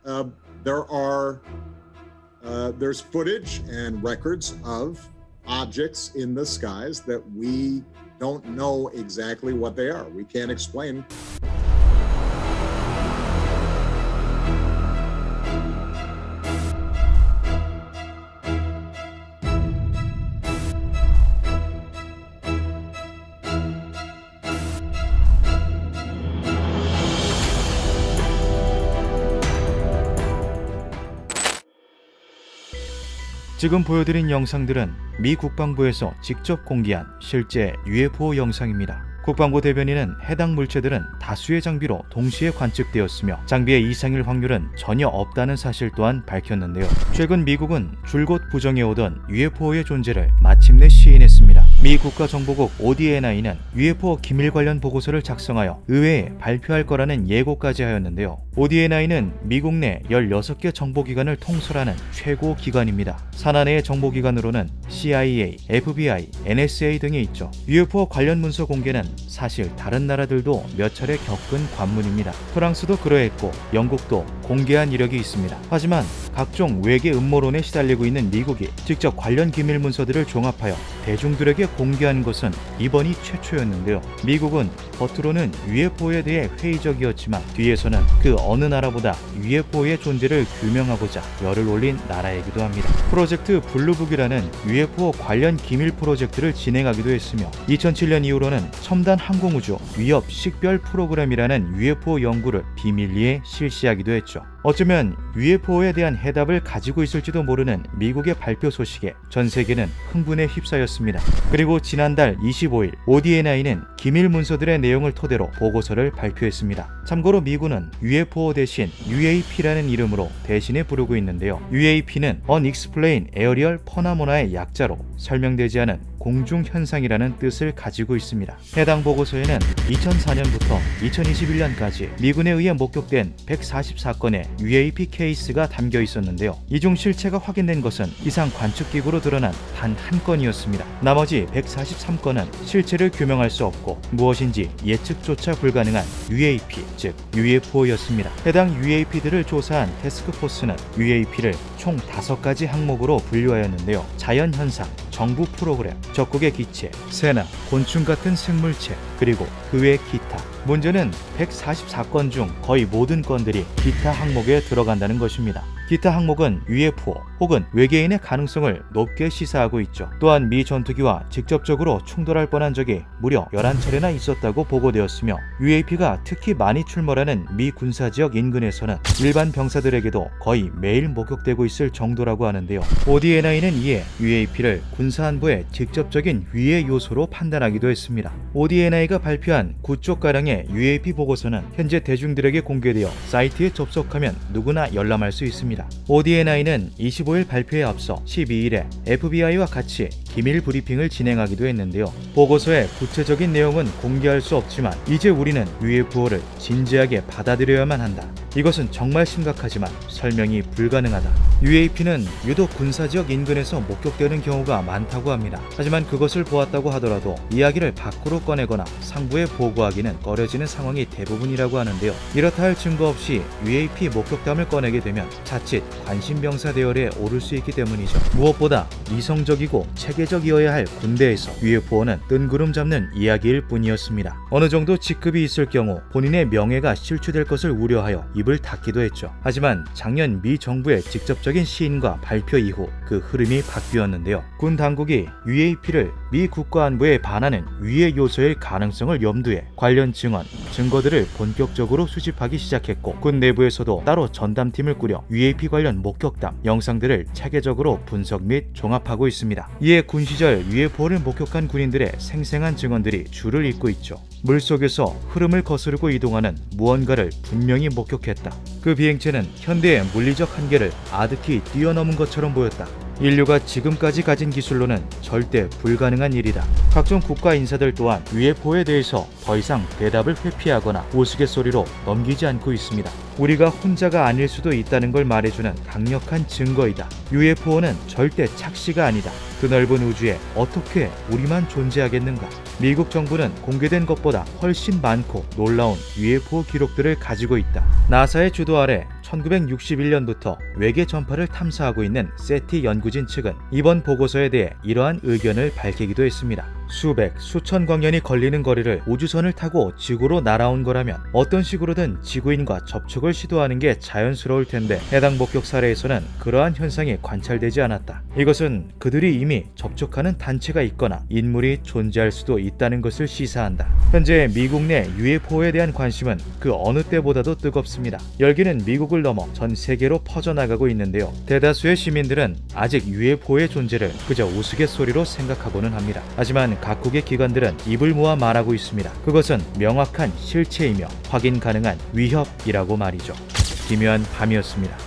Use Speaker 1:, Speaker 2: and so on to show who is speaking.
Speaker 1: uh, there are there's footage and records of objects in the skies that we don't know exactly what they are. We can't explain.
Speaker 2: 지금 보여드린 영상들은 미 국방부에서 직접 공개한 실제 UFO 영상입니다. 국방부 대변인은 해당 물체들은 다수의 장비로 동시에 관측되었으며 장비의 이상일 확률은 전혀 없다는 사실 또한 밝혔는데요. 최근 미국은 줄곧 부정해오던 UFO의 존재를 마침내 시인했습니다. 미 국가정보국 ODNI는 UFO 기밀 관련 보고서를 작성하여 의회에 발표할 거라는 예고까지 하였는데요. ODNI는 미국 내 16개 정보기관을 통솔하는 최고 기관입니다. 산하 내의 정보기관으로는 CIA, FBI, NSA 등이 있죠. UFO 관련 문서 공개는 사실 다른 나라들도 몇 차례 겪은 관문입니다. 프랑스도 그러했고 영국도 공개한 이력이 있습니다. 하지만 각종 외계 음모론에 시달리고 있는 미국이 직접 관련 기밀 문서들을 종합하여 대중들에게 공개한 것은 이번이 최초였는데요. 미국은 겉으로는 UFO에 대해 회의적이었지만 뒤에서는 그 어느 나라보다 UFO의 존재를 규명하고자 열을 올린 나라이기도 합니다. 프로젝트 블루북이라는 UFO 관련 기밀 프로젝트를 진행하기도 했으며 2007년 이후로는 첨단 항공우주 위협 식별 프로그램이라는 UFO 연구를 비밀리에 실시하기도 했죠. 어쩌면 UFO에 대한 해답을 가지고 있을지도 모르는 미국의 발표 소식에 전 세계는 흥분에 휩싸였습니다. 그리고 지난달 25일 ODNI는 기밀 문서들의 내용을 토대로 보고서를 발표했습니다. 참고로 미군은 UFO 대신 UAP라는 이름으로 대신에 부르고 있는데요. UAP는 Unexplained Aerial Phenomena의 약자로 설명되지 않은 공중현상이라는 뜻을 가지고 있습니다. 해당 보고서에는 2004년부터 2021년까지 미군에 의해 목격된 144건의 UAP 케이스가 담겨 있었는데요. 이 중 실체가 확인된 것은 이상 관측기구로 드러난 단 한 건이었습니다. 나머지 143건은 실체를 규명할 수 없고 무엇인지 예측조차 불가능한 UAP, 즉 UFO였습니다. 해당 UAP들을 조사한 태스크포스는 UAP를 총 5가지 항목으로 분류하였는데요. 자연현상, 정부 프로그램, 적국의 기체, 새나 곤충 같은 생물체, 그리고 그 외 기타. 문제는 144건 중 거의 모든 건들이 기타 항목에 들어간다는 것입니다. 기타 항목은 UFO 혹은 외계인의 가능성을 높게 시사하고 있죠. 또한 미 전투기와 직접적으로 충돌할 뻔한 적이 무려 11차례나 있었다고 보고되었으며 UAP가 특히 많이 출몰하는 미 군사지역 인근에서는 일반 병사들에게도 거의 매일 목격되고 있을 정도라고 하는데요. ODNI는 이에 UAP를 군사안보의 직접적인 위해 요소로 판단하기도 했습니다. ODNI가 발표한 9쪽가량의 UAP 보고서는 현재 대중들에게 공개되어 사이트에 접속하면 누구나 열람할 수 있습니다. ODNI는 25일 발표에 앞서 12일에 FBI와 같이 기밀 브리핑을 진행하기도 했는데요. 보고서의 구체적인 내용은 공개할 수 없지만 이제 우리는 UFO를 진지하게 받아들여야만 한다. 이것은 정말 심각하지만 설명이 불가능하다. UAP는 유독 군사지역 인근에서 목격되는 경우가 많다고 합니다. 하지만 그것을 보았다고 하더라도 이야기를 밖으로 꺼내거나 상부에 보고하기는 꺼려지는 상황이 대부분이라고 하는데요. 이렇다 할 증거 없이 UAP 목격담을 꺼내게 되면 자칫 관심병사 대열에 오를 수 있기 때문이죠. 무엇보다 이성적이고 체계적이어야 할 군대에서 UFO는 뜬구름 잡는 이야기일 뿐이었습니다. 어느 정도 직급이 있을 경우 본인의 명예가 실추될 것을 우려하여 입을 닫기도 했죠. 하지만 작년 미 정부의 직접적인 시인과 발표 이후 그 흐름이 바뀌었는데요. 군 당국이 UAP를 미 국가안보에 반하는 위해 요소일 가능성을 염두에 관련 증언, 증거들을 본격적으로 수집하기 시작했고 군 내부에서도 따로 전담팀을 꾸려 UAP 관련 목격담, 영상들을 체계적으로 분석 및 종합하고 있습니다. 이에 군 시절 UFO를 목격한 군인들의 생생한 증언들이 줄을 잇고 있죠. 물속에서 흐름을 거스르고 이동하는 무언가를 분명히 목격했다. 그 비행체는 현대의 물리적 한계를 아득히 뛰어넘은 것처럼 보였다. 인류가 지금까지 가진 기술로는 절대 불가능한 일이다. 각종 국가 인사들 또한 UFO에 대해서 더 이상 대답을 회피하거나 우스갯소리로 넘기지 않고 있습니다. 우리가 혼자가 아닐 수도 있다는 걸 말해주는 강력한 증거이다. UFO는 절대 착시가 아니다. 그 넓은 우주에 어떻게 우리만 존재하겠는가? 미국 정부는 공개된 것보다 훨씬 많고 놀라운 UFO 기록들을 가지고 있다. 나사의 주도 아래 1961년부터 외계 전파를 탐사하고 있는 세티 연구진 측은 이번 보고서에 대해 이러한 의견을 밝히기도 했습니다. 수백, 수천 광년이 걸리는 거리를 우주선을 타고 지구로 날아온 거라면 어떤 식으로든 지구인과 접촉을 시도하는 게 자연스러울 텐데 해당 목격 사례에서는 그러한 현상이 관찰되지 않았다. 이것은 그들이 이미 접촉하는 단체가 있거나 인물이 존재할 수도 있다는 것을 시사한다. 현재 미국 내 UFO에 대한 관심은 그 어느 때보다도 뜨겁습니다. 열기는 미국을 넘어 전 세계로 퍼져나가고 있는데요. 대다수의 시민들은 아직 UFO의 존재를 그저 우스갯소리로 생각하고는 합니다. 하지만 각국의 기관들은 입을 모아 말하고 있습니다. 그것은 명확한 실체이며 확인 가능한 위협이라고 말이죠. 기묘한 밤이었습니다.